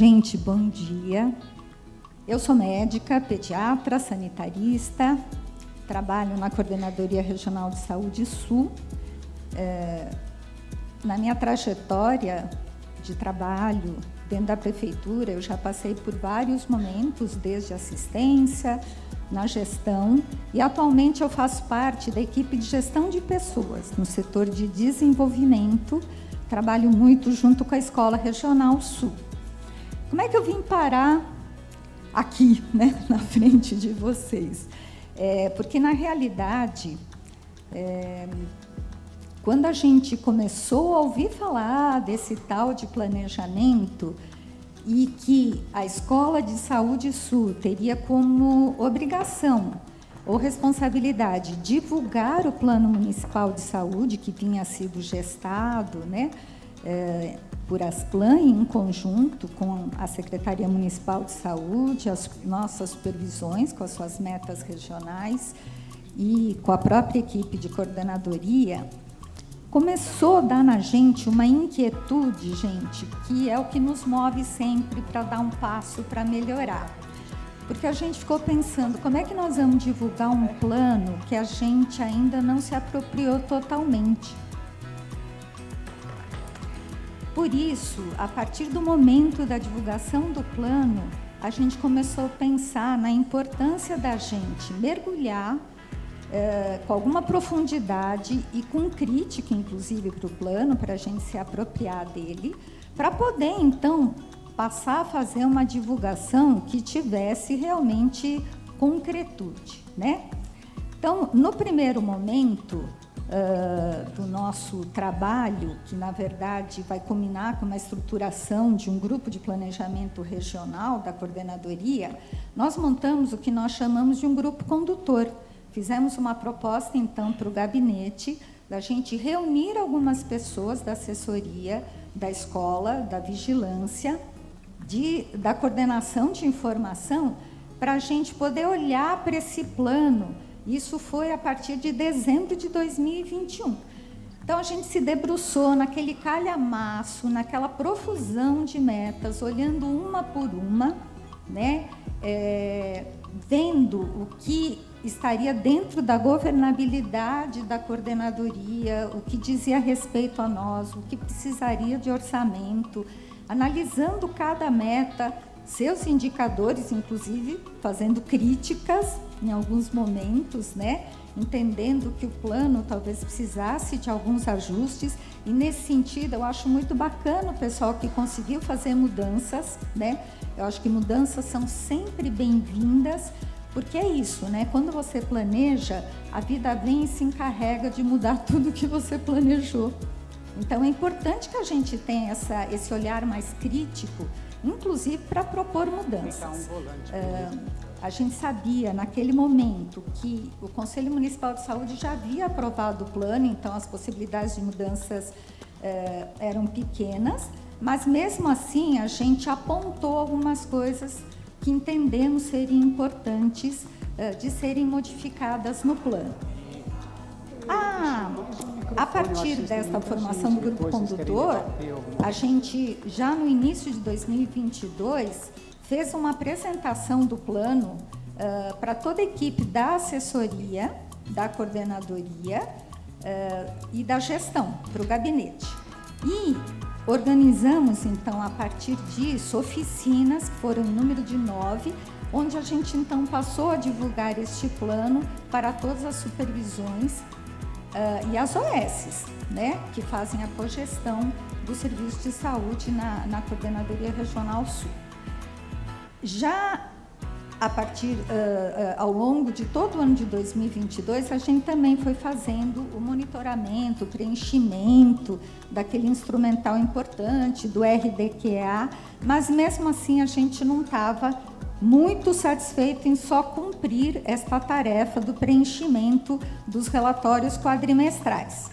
Gente, bom dia. Eu sou médica, pediatra, sanitarista, trabalho na Coordenadoria Regional de Saúde Sul. Na minha trajetória de trabalho dentro da prefeitura, eu já passei por vários momentos, desde assistência, na gestão, e atualmente eu faço parte da equipe de gestão de pessoas, no setor de desenvolvimento. Trabalho muito junto com a Escola Regional Sul. Como é que eu vim parar aqui, né, na frente de vocês? Porque, na realidade, quando a gente começou a ouvir falar desse tal de planejamento e que a Escola de Saúde Sul teria como obrigação ou responsabilidade divulgar o Plano Municipal de Saúde, que tinha sido gestado, né, por Asplan, em conjunto com a Secretaria Municipal de Saúde, as nossas supervisões, com as suas metas regionais e com a própria equipe de coordenadoria, começou a dar na gente uma inquietude, gente, que é o que nos move sempre para dar um passo para melhorar. Porque a gente ficou pensando, como é que nós vamos divulgar um plano que a gente ainda não se apropriou totalmente? Por isso, a partir do momento da divulgação do plano, a gente começou a pensar na importância da gente mergulhar com alguma profundidade e com crítica, inclusive, para o plano, para a gente se apropriar dele, para poder, então, passar a fazer uma divulgação que tivesse realmente concretude, né? Então, no primeiro momento do nosso trabalho, que, na verdade, vai culminar com uma estruturação de um grupo de planejamento regional da coordenadoria, nós montamos o que nós chamamos de um grupo condutor. Fizemos uma proposta, então, para o gabinete, da gente reunir algumas pessoas da assessoria, da escola, da vigilância, da coordenação de informação, para a gente poder olhar para esse plano. Isso foi a partir de dezembro de 2021. Então, a gente se debruçou naquele calhamaço, naquela profusão de metas, olhando uma por uma, né? Vendo o que estaria dentro da governabilidade da coordenadoria, o que dizia respeito a nós, o que precisaria de orçamento, analisando cada meta, seus indicadores, inclusive fazendo críticas em alguns momentos, né? Entendendo que o plano talvez precisasse de alguns ajustes, e nesse sentido eu acho muito bacana o pessoal que conseguiu fazer mudanças, né? Eu acho que mudanças são sempre bem-vindas, porque é isso, né? Quando você planeja, a vida vem e se encarrega de mudar tudo que você planejou. Então, é importante que a gente tenha esse olhar mais crítico, inclusive para propor mudanças. A gente sabia, naquele momento, que o Conselho Municipal de Saúde já havia aprovado o plano, então as possibilidades de mudanças eram pequenas, mas, mesmo assim, a gente apontou algumas coisas que entendemos serem importantes de serem modificadas no plano. A partir desta formação do grupo condutor, a gente, já no início de 2022, fez uma apresentação do plano para toda a equipe da assessoria, da coordenadoria e da gestão, para o gabinete. E organizamos, então, a partir disso, oficinas, que foram um número de 9, onde a gente, então, passou a divulgar este plano para todas as supervisões e as OSs, né, que fazem a cogestão do serviço de saúde na Coordenadoria Regional Sul. Já a partir, ao longo de todo o ano de 2022, a gente também foi fazendo o monitoramento, o preenchimento daquele instrumental importante, do RDQA, mas, mesmo assim, a gente não estava muito satisfeito em só cumprir esta tarefa do preenchimento dos relatórios quadrimestrais.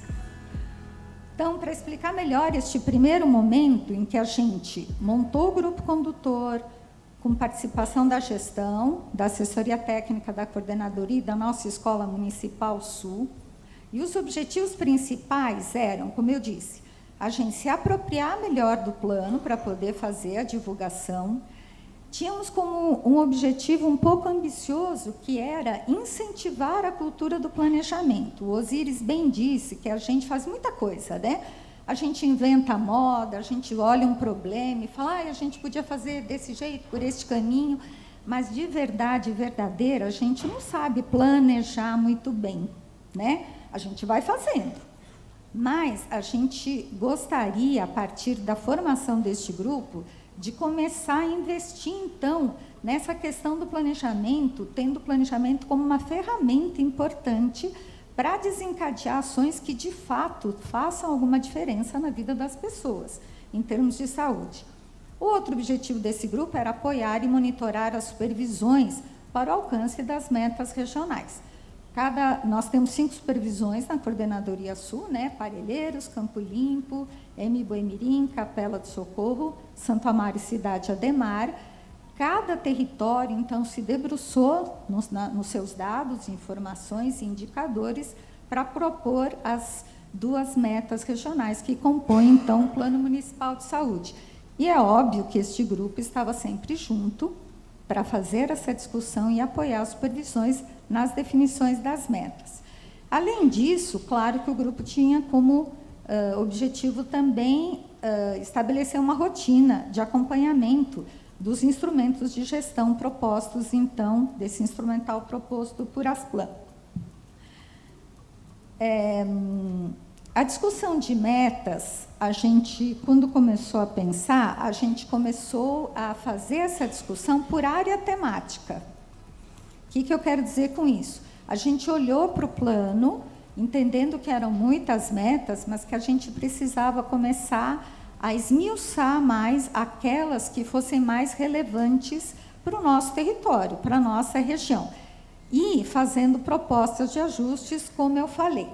Então, para explicar melhor este primeiro momento em que a gente montou o grupo condutor, com participação da gestão, da assessoria técnica da coordenadoria e da nossa Escola Municipal Sul, e os objetivos principais eram, como eu disse, a gente se apropriar melhor do plano para poder fazer a divulgação. Tínhamos como um objetivo um pouco ambicioso, que era incentivar a cultura do planejamento. O Osíris bem disse que a gente faz muita coisa, né? A gente inventa a moda, a gente olha um problema e fala, a gente podia fazer desse jeito, por este caminho, mas de verdade, verdadeira, a gente não sabe planejar muito bem, né? A gente vai fazendo. Mas a gente gostaria, a partir da formação deste grupo, de começar a investir, então, nessa questão do planejamento, tendo o planejamento como uma ferramenta importante para desencadear ações que, de fato, façam alguma diferença na vida das pessoas, em termos de saúde. O outro objetivo desse grupo era apoiar e monitorar as supervisões para o alcance das metas regionais. Nós temos 5 supervisões na Coordenadoria Sul, né? Parelheiros, Campo Limpo, Boemirim, Capela do Socorro, Santo Amaro e Cidade Ademar. Cada território, então, se debruçou nos seus dados, informações e indicadores para propor as 2 metas regionais que compõem, então, o Plano Municipal de Saúde. E é óbvio que este grupo estava sempre junto para fazer essa discussão e apoiar as supervisões nas definições das metas. Além disso, claro que o grupo tinha como objetivo também estabelecer uma rotina de acompanhamento dos instrumentos de gestão propostos, então, desse instrumental proposto por Asplan. A discussão de metas, a gente, quando começou a pensar, a gente começou a fazer essa discussão por área temática. O que eu quero dizer com isso? A gente olhou para o plano, entendendo que eram muitas metas, mas que a gente precisava começar a esmiuçar mais aquelas que fossem mais relevantes para o nosso território, para a nossa região. E fazendo propostas de ajustes, como eu falei.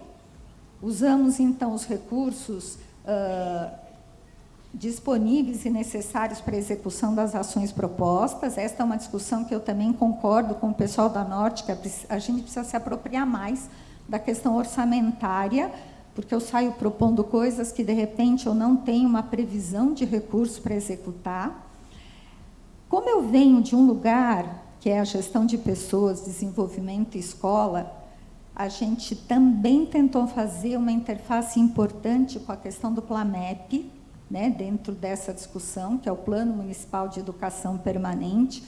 Usamos, então, os recursos disponíveis e necessários para a execução das ações propostas. Esta é uma discussão que eu também concordo com o pessoal da Norte, que a gente precisa se apropriar mais da questão orçamentária, porque eu saio propondo coisas que, de repente, eu não tenho uma previsão de recurso para executar. Como eu venho de um lugar, que é a gestão de pessoas, desenvolvimento e escola, a gente também tentou fazer uma interface importante com a questão do PLAMEP, né, dentro dessa discussão, que é o Plano Municipal de Educação Permanente,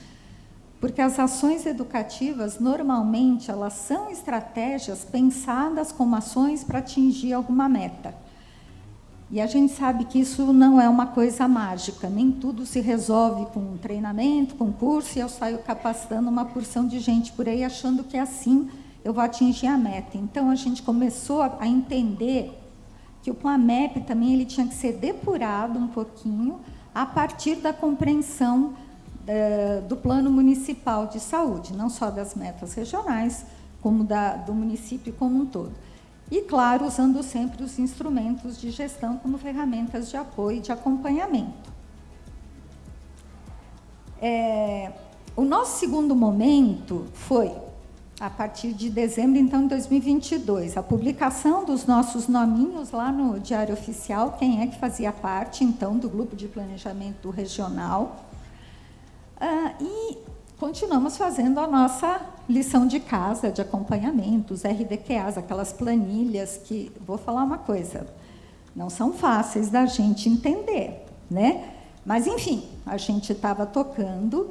porque as ações educativas, normalmente, elas são estratégias pensadas como ações para atingir alguma meta. E a gente sabe que isso não é uma coisa mágica, nem tudo se resolve com treinamento, com curso, e eu saio capacitando uma porção de gente por aí, achando que assim eu vou atingir a meta. Então, a gente começou a entender que o PLAMEP também ele tinha que ser depurado um pouquinho a partir da compreensão do Plano Municipal de Saúde, não só das metas regionais, como do município como um todo. E, claro, usando sempre os instrumentos de gestão como ferramentas de apoio e de acompanhamento. O nosso segundo momento foi, a partir de dezembro, então, de 2022, a publicação dos nossos nominhos lá no Diário Oficial, quem é que fazia parte, então, do grupo de planejamento regional. E continuamos fazendo a nossa lição de casa, de acompanhamento, os RDQAs, aquelas planilhas que, vou falar uma coisa, não são fáceis da gente entender, né? Mas, enfim, a gente estava tocando.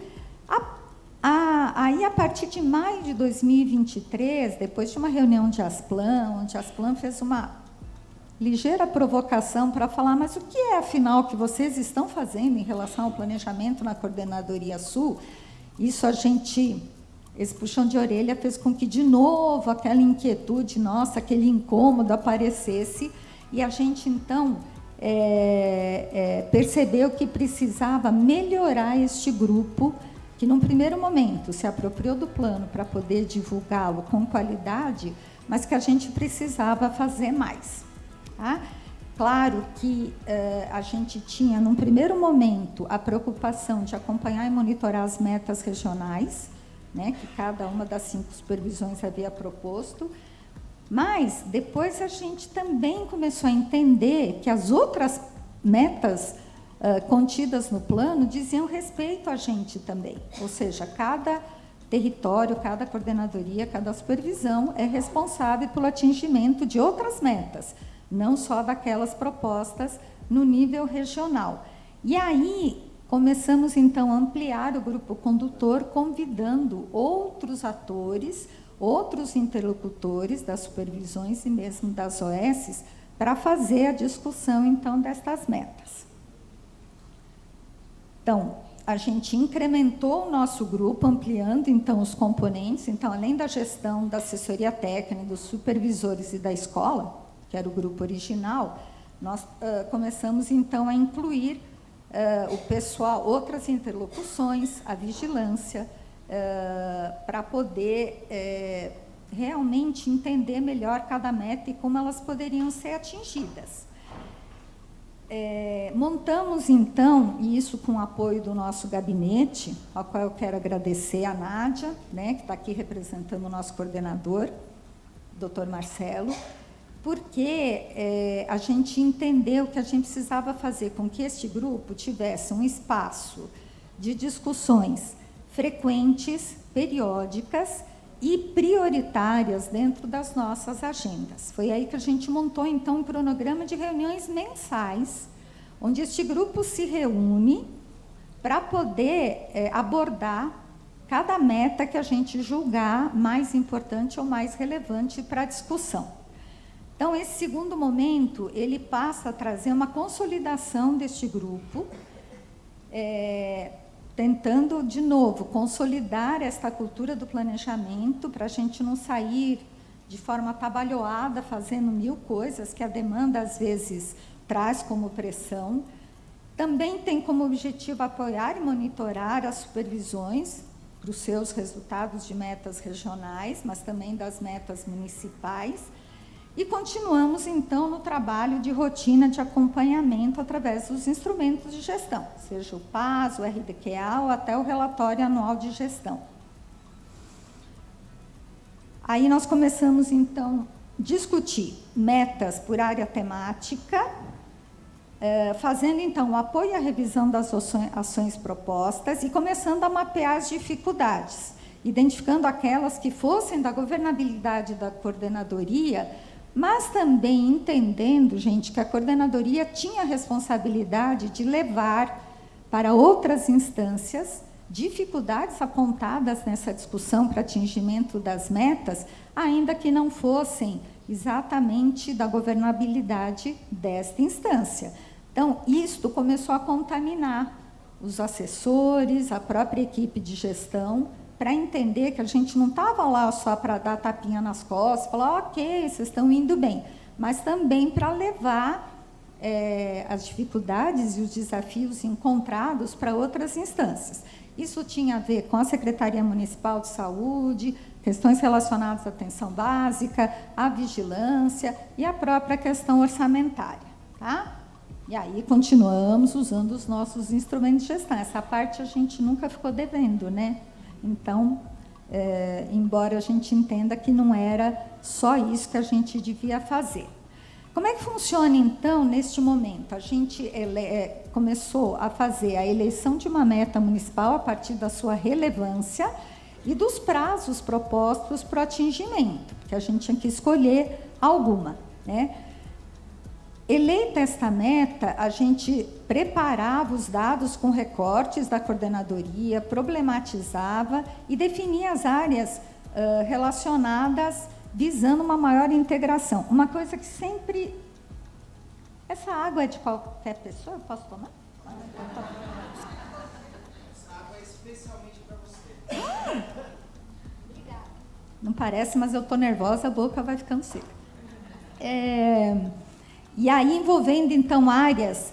Aí, a partir de maio de 2023, depois de uma reunião de Asplan, onde a Asplan fez uma ligeira provocação para falar, mas o que é, afinal, que vocês estão fazendo em relação ao planejamento na Coordenadoria Sul? Isso esse puxão de orelha fez com que, de novo, aquela inquietude nossa, aquele incômodo aparecesse, e a gente, então, percebeu que precisava melhorar este grupo, que, num primeiro momento, se apropriou do plano para poder divulgá-lo com qualidade, mas que a gente precisava fazer mais. Tá? Claro que a gente tinha, num primeiro momento, a preocupação de acompanhar e monitorar as metas regionais, né, que cada uma das 5 supervisões havia proposto, Mas depois a gente também começou a entender que as outras metas contidas no plano diziam respeito a gente também, ou seja, cada território, cada coordenadoria, cada supervisão é responsável pelo atingimento de outras metas, não só daquelas propostas no nível regional. E aí começamos então a ampliar o grupo condutor, convidando outros atores, outros interlocutores das supervisões e mesmo das OSs para fazer a discussão então destas metas. Então, a gente incrementou o nosso grupo, ampliando, então, os componentes. Então, além da gestão, da assessoria técnica, dos supervisores e da escola, que era o grupo original, nós começamos, então, a incluir o pessoal, outras interlocuções, a vigilância, para poder realmente entender melhor cada meta e como elas poderiam ser atingidas. Montamos, então, e isso com o apoio do nosso gabinete, ao qual eu quero agradecer a Nádia, né, que está aqui representando o nosso coordenador, doutor Marcelo, porque a gente entendeu que a gente precisava fazer com que este grupo tivesse um espaço de discussões frequentes, periódicas e prioritárias dentro das nossas agendas. Foi aí que a gente montou, então, um cronograma de reuniões mensais, onde este grupo se reúne para poder abordar cada meta que a gente julgar mais importante ou mais relevante para a discussão. Então, esse segundo momento, ele passa a trazer uma consolidação deste grupo, tentando, de novo, consolidar esta cultura do planejamento, para a gente não sair de forma atabalhoada, fazendo mil coisas que a demanda, às vezes, traz como pressão. Também tem como objetivo apoiar e monitorar as supervisões para os seus resultados de metas regionais, mas também das metas municipais. E continuamos, então, no trabalho de rotina de acompanhamento através dos instrumentos de gestão, seja o PAS, o RDQA ou até o relatório anual de gestão. Aí nós começamos, então, a discutir metas por área temática, fazendo, então, o apoio à revisão das ações propostas e começando a mapear as dificuldades, identificando aquelas que fossem da governabilidade da coordenadoria, mas também entendendo, gente, que a coordenadoria tinha a responsabilidade de levar para outras instâncias dificuldades apontadas nessa discussão para atingimento das metas, ainda que não fossem exatamente da governabilidade desta instância. Então, isto começou a contaminar os assessores, a própria equipe de gestão, para entender que a gente não estava lá só para dar tapinha nas costas, falar, ok, vocês estão indo bem, mas também para levar as dificuldades e os desafios encontrados para outras instâncias. Isso tinha a ver com a Secretaria Municipal de Saúde, questões relacionadas à atenção básica, à vigilância e a própria questão orçamentária. Tá? E aí continuamos usando os nossos instrumentos de gestão. Essa parte a gente nunca ficou devendo, né? Então, embora a gente entenda que não era só isso que a gente devia fazer. Como é que funciona, então, neste momento? A gente começou a fazer a eleição de uma meta municipal a partir da sua relevância e dos prazos propostos para o atingimento, porque a gente tinha que escolher alguma, né? Eleita esta meta, a gente preparava os dados com recortes da coordenadoria, problematizava e definia as áreas relacionadas visando uma maior integração. Uma coisa que sempre... Essa água é de qualquer pessoa? Eu posso tomar? Essa água é especialmente para você. Obrigada. Não parece, mas eu estou nervosa, a boca vai ficando seca. E aí, envolvendo, então, áreas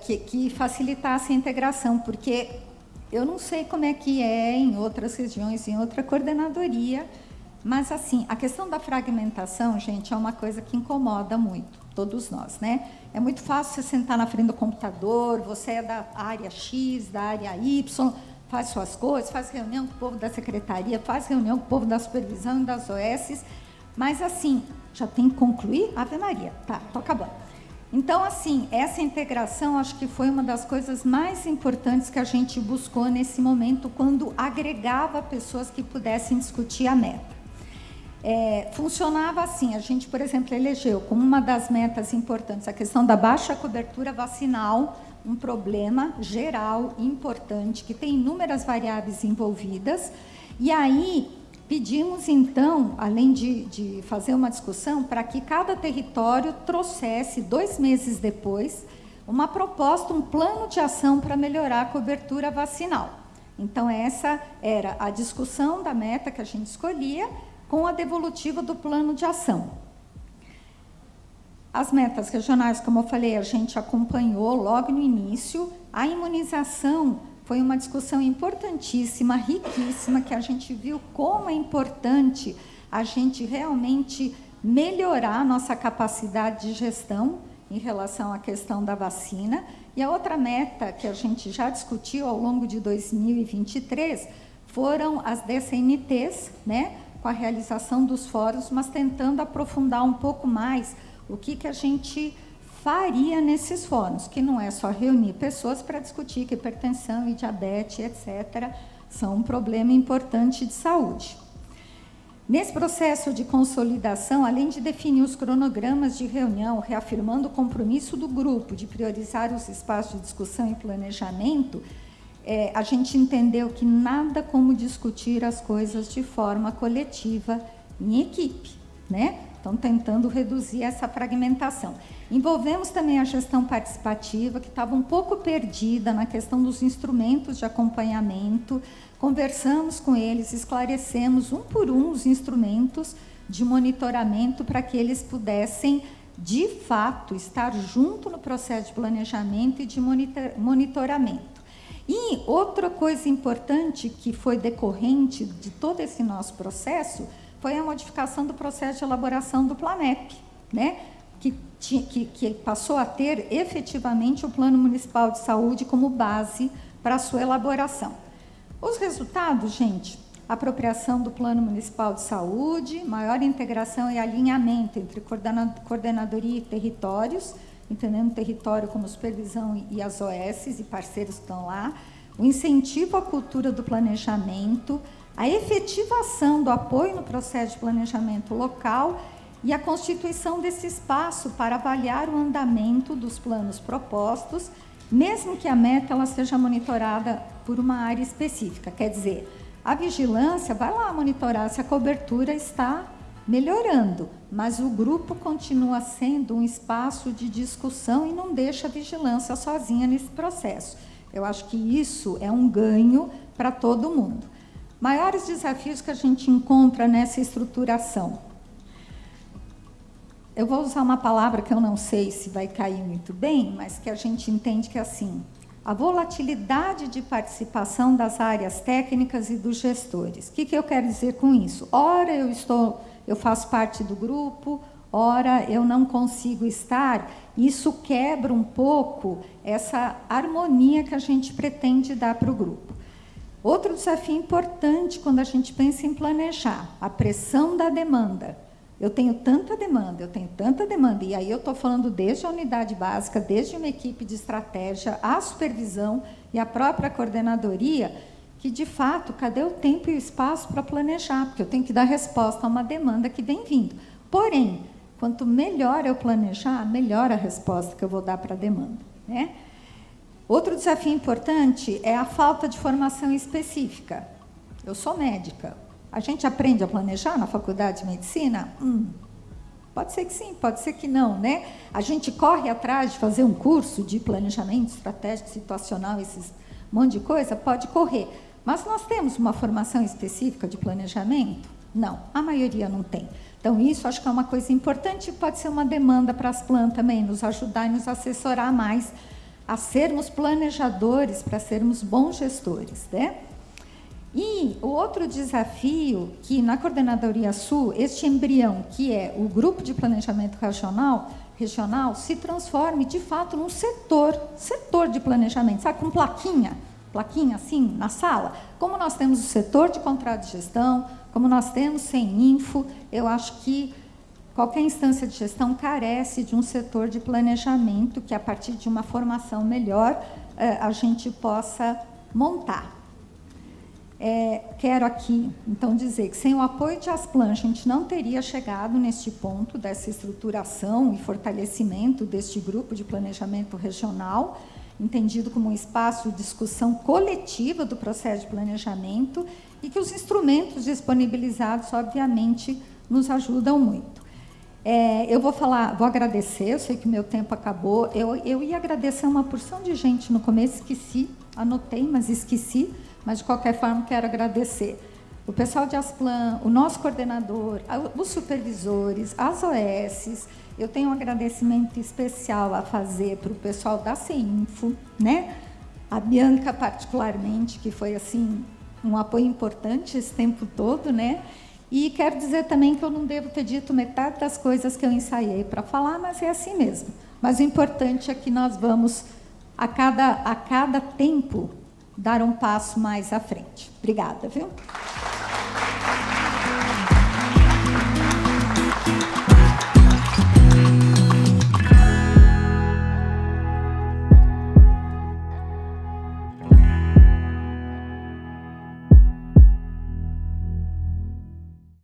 que facilitassem a integração, porque eu não sei como é que é em outras regiões, em outra coordenadoria, mas, assim, a questão da fragmentação, gente, é uma coisa que incomoda muito, todos nós, né? É muito fácil você sentar na frente do computador, você é da área X, da área Y, faz suas coisas, faz reunião com o povo da secretaria, faz reunião com o povo da supervisão e das OSs, Mas, assim, já tem que concluir? Ave Maria. Tá, tô acabando. Então, assim, essa integração acho que foi uma das coisas mais importantes que a gente buscou nesse momento, quando agregava pessoas que pudessem discutir a meta. Funcionava assim, a gente, por exemplo, elegeu como uma das metas importantes a questão da baixa cobertura vacinal, um problema geral importante, que tem inúmeras variáveis envolvidas, e aí pedimos, então, além de fazer uma discussão, para que cada território trouxesse, 2 meses depois, uma proposta, um plano de ação para melhorar a cobertura vacinal. Então, essa era a discussão da meta que a gente escolhia, com a devolutiva do plano de ação. As metas regionais, como eu falei, a gente acompanhou logo no início. A imunização foi uma discussão importantíssima, riquíssima, que a gente viu como é importante a gente realmente melhorar a nossa capacidade de gestão em relação à questão da vacina. E a outra meta que a gente já discutiu ao longo de 2023 foram as DCNTs, né, com a realização dos fóruns, mas tentando aprofundar um pouco mais o que a gente faria nesses fóruns, que não é só reunir pessoas para discutir que hipertensão e diabetes, etc., são um problema importante de saúde. Nesse processo de consolidação, além de definir os cronogramas de reunião, reafirmando o compromisso do grupo de priorizar os espaços de discussão e planejamento, a gente entendeu que nada como discutir as coisas de forma coletiva em equipe, né? Então, tentando reduzir essa fragmentação. Envolvemos também a gestão participativa, que estava um pouco perdida na questão dos instrumentos de acompanhamento. Conversamos com eles, esclarecemos um por um os instrumentos de monitoramento para que eles pudessem, de fato, estar junto no processo de planejamento e de monitoramento. E outra coisa importante que foi decorrente de todo esse nosso processo foi a modificação do processo de elaboração do Planep, né? Que passou a ter efetivamente o Plano Municipal de Saúde como base para a sua elaboração. Os resultados, gente, apropriação do Plano Municipal de Saúde, maior integração e alinhamento entre coordenadoria e territórios, entendendo o território como supervisão e as OS e parceiros que estão lá, o incentivo à cultura do planejamento, a efetivação do apoio no processo de planejamento local e a constituição desse espaço para avaliar o andamento dos planos propostos, mesmo que a meta ela seja monitorada por uma área específica. Quer dizer, a vigilância vai lá monitorar se a cobertura está melhorando, mas o grupo continua sendo um espaço de discussão e não deixa a vigilância sozinha nesse processo. Eu acho que isso é um ganho para todo mundo. Maiores desafios que a gente encontra nessa estruturação. Eu vou usar uma palavra que eu não sei se vai cair muito bem, mas que a gente entende que é assim, a volatilidade de participação das áreas técnicas e dos gestores. O que eu quero dizer com isso? Ora eu faço parte do grupo, ora eu não consigo estar. Isso quebra um pouco essa harmonia que a gente pretende dar para o grupo. Outro desafio importante quando a gente pensa em planejar, a pressão da demanda. Eu tenho tanta demanda, e aí eu estou falando desde a unidade básica, desde uma equipe de estratégia, a supervisão e a própria coordenadoria, que, de fato, cadê o tempo e o espaço para planejar? Porque eu tenho que dar resposta a uma demanda que vem vindo. Porém, quanto melhor eu planejar, melhor a resposta que eu vou dar para a demanda, né? Outro desafio importante é a falta de formação específica. Eu sou médica. A gente aprende a planejar na faculdade de medicina? Pode ser que sim, pode ser que não, né? A gente corre atrás de fazer um curso de planejamento estratégico, situacional, esses monte de coisa? Pode correr. Mas nós temos uma formação específica de planejamento? Não, a maioria não tem. Então, isso acho que é uma coisa importante, pode ser uma demanda para as PLAN também, nos ajudar e nos assessorar mais a sermos planejadores, para sermos bons gestores, né? E o outro desafio, que na Coordenadoria Sul, este embrião, que é o Grupo de Planejamento Regional, se transforme, de fato, num setor de planejamento, sabe, com plaquinha assim, na sala. Como nós temos o setor de contrato de gestão, como nós temos CEINFO, eu acho que qualquer instância de gestão carece de um setor de planejamento que, a partir de uma formação melhor, a gente possa montar. Quero aqui, então, dizer que sem o apoio de Asplan, a gente não teria chegado neste ponto dessa estruturação e fortalecimento deste grupo de planejamento regional, entendido como um espaço de discussão coletiva do processo de planejamento, e que os instrumentos disponibilizados, obviamente, nos ajudam muito. Eu vou agradecer, eu sei que o meu tempo acabou, eu ia agradecer uma porção de gente no começo, esqueci, anotei, mas esqueci, mas, de qualquer forma, quero agradecer o pessoal de Asplan, o nosso coordenador, os supervisores, as OS. Eu tenho um agradecimento especial a fazer para o pessoal da CEINFO, né? A Bianca, particularmente, que foi, assim, um apoio importante esse tempo todo, né? E quero dizer também que eu não devo ter dito metade das coisas que eu ensaiei para falar, mas é assim mesmo. Mas o importante é que nós vamos, a cada tempo, dar um passo mais à frente. Obrigada, viu?